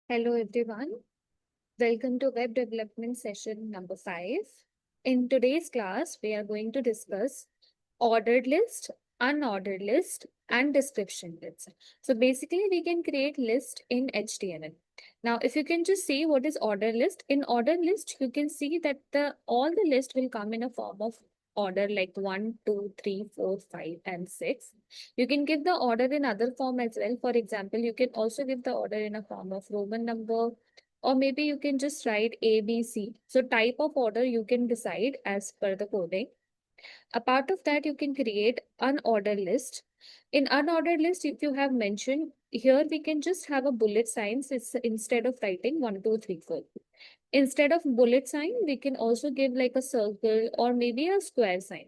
Hello everyone. Welcome to web development session number 5. In today's class, we are going to discuss ordered list, unordered list, and description lists. So basically, we can create list in HTML. Now, if you can just see what is order list, in order list, you can see that all the list will come in a form of order like 1, 2, 3, 4, 5, and 6. You can give the order in other form as well. For example, you can also give the order in a form of Roman number, or maybe you can just write A, B, C. So type of order you can decide as per the coding. A part of that, you can create unordered list. In unordered list, if you have mentioned here, we can just have a bullet signs instead of writing 1, 2, 3, 4. Instead of bullet sign, we can also give like a circle or maybe a square sign.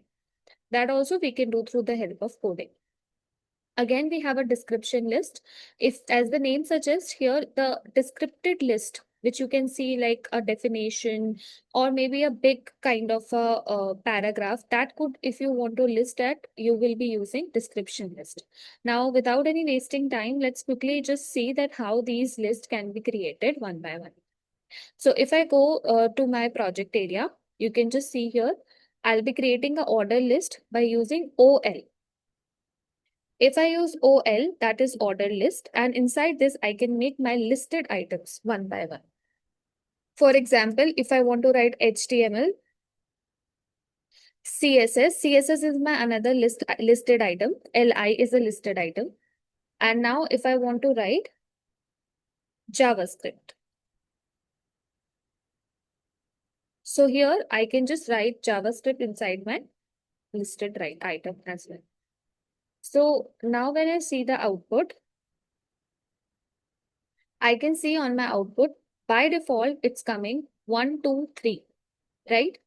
That also we can do through the help of coding. Again, we have a description list. If, as the name suggests here, the descripted list, which you can see like a definition or maybe a big kind of a paragraph, that could, if you want to list that, you will be using description list. Now, without any wasting time, let's quickly just see that how these lists can be created one by one. So if I go to my project area, you can just see here, I'll be creating an order list by using OL. If I use OL, that is order list, and inside this, I can make my listed items one by one. For example, if I want to write HTML, CSS is my another listed item. LI is a listed item. And now if I want to write JavaScript. So here I can just write JavaScript inside my listed item as well. So now when I see the output, I can see on my output, by default, it's coming 1, 2, 3, right?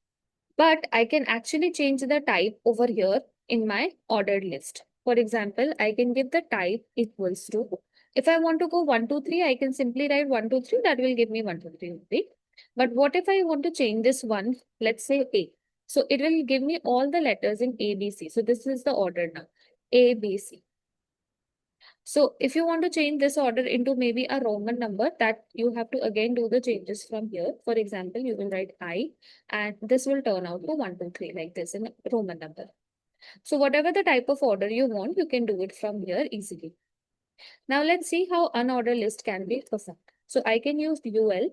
But I can actually change the type over here in my ordered list. For example, I can give the type equals to, if I want to go 1, 2, 3, I can simply write 1, 2, 3. That will give me 1, 2, 3 only. But what if I want to change this one, let's say A. So it will give me all the letters in A, B, C. So this is the order now, A, B, C. So if you want to change this order into maybe a Roman number, that you have to again do the changes from here. For example, you will write I, and this will turn out to 1, 2, 3 like this in Roman number. So whatever the type of order you want, you can do it from here easily. Now let's see how unordered list can be performed. So I can use UL.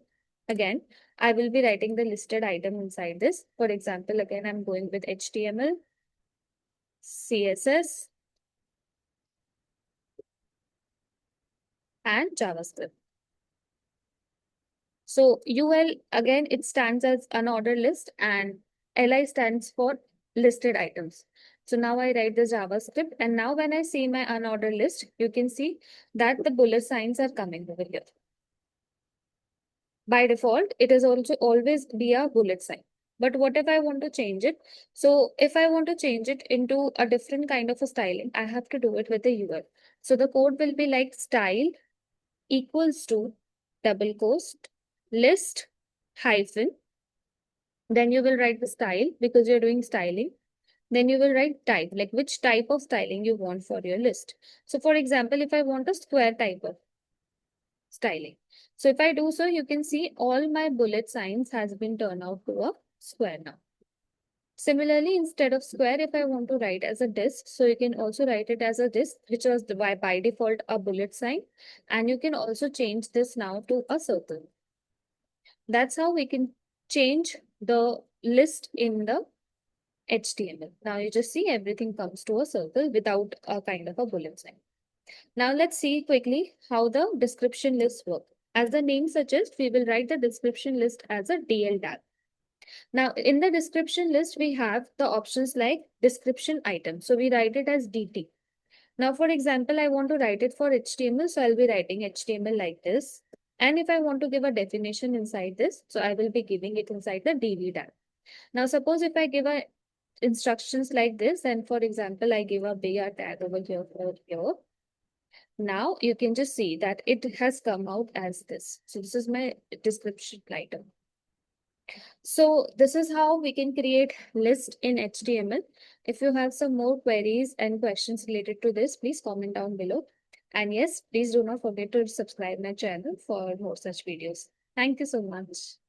Again, I will be writing the listed item inside this. For example, again, I'm going with HTML, CSS, and JavaScript. So UL, again, it stands as unordered list, and LI stands for listed items. So now I write the JavaScript, and now when I see my unordered list, you can see that the bullet signs are coming over here. By default, it is also always be a bullet sign. But what if I want to change it? So if I want to change it into a different kind of a styling, I have to do it with the UL. So the code will be like style equals to double quote list hyphen, then you will write the style because you're doing styling. Then you will write type, like which type of styling you want for your list. So for example, if I want a square type of styling, so if I do so, you can see all my bullet signs has been turned out to a square now. Similarly, instead of square, if I want to write as a disk, so you can also write it as a disk, which was by default a bullet sign. And you can also change this now to a circle. That's how we can change the list in the HTML. Now you just see everything comes to a circle without a kind of a bullet sign. Now let's see quickly how the description list work. As the name suggests, we will write the description list as a DL tag. Now, in the description list, we have the options like description item. So we write it as DT. Now, for example, I want to write it for HTML. So I'll be writing HTML like this. And if I want to give a definition inside this, so I will be giving it inside the DD tag. Now, suppose if I give a instructions like this, and for example, I give a BR tag over here for here. Now you can just see that it has come out as this. So this is my description item. So this is how we can create list in HTML. If you have some more queries and questions related to this, please comment down below. And yes, please do not forget to subscribe my channel for more such videos. Thank you so much.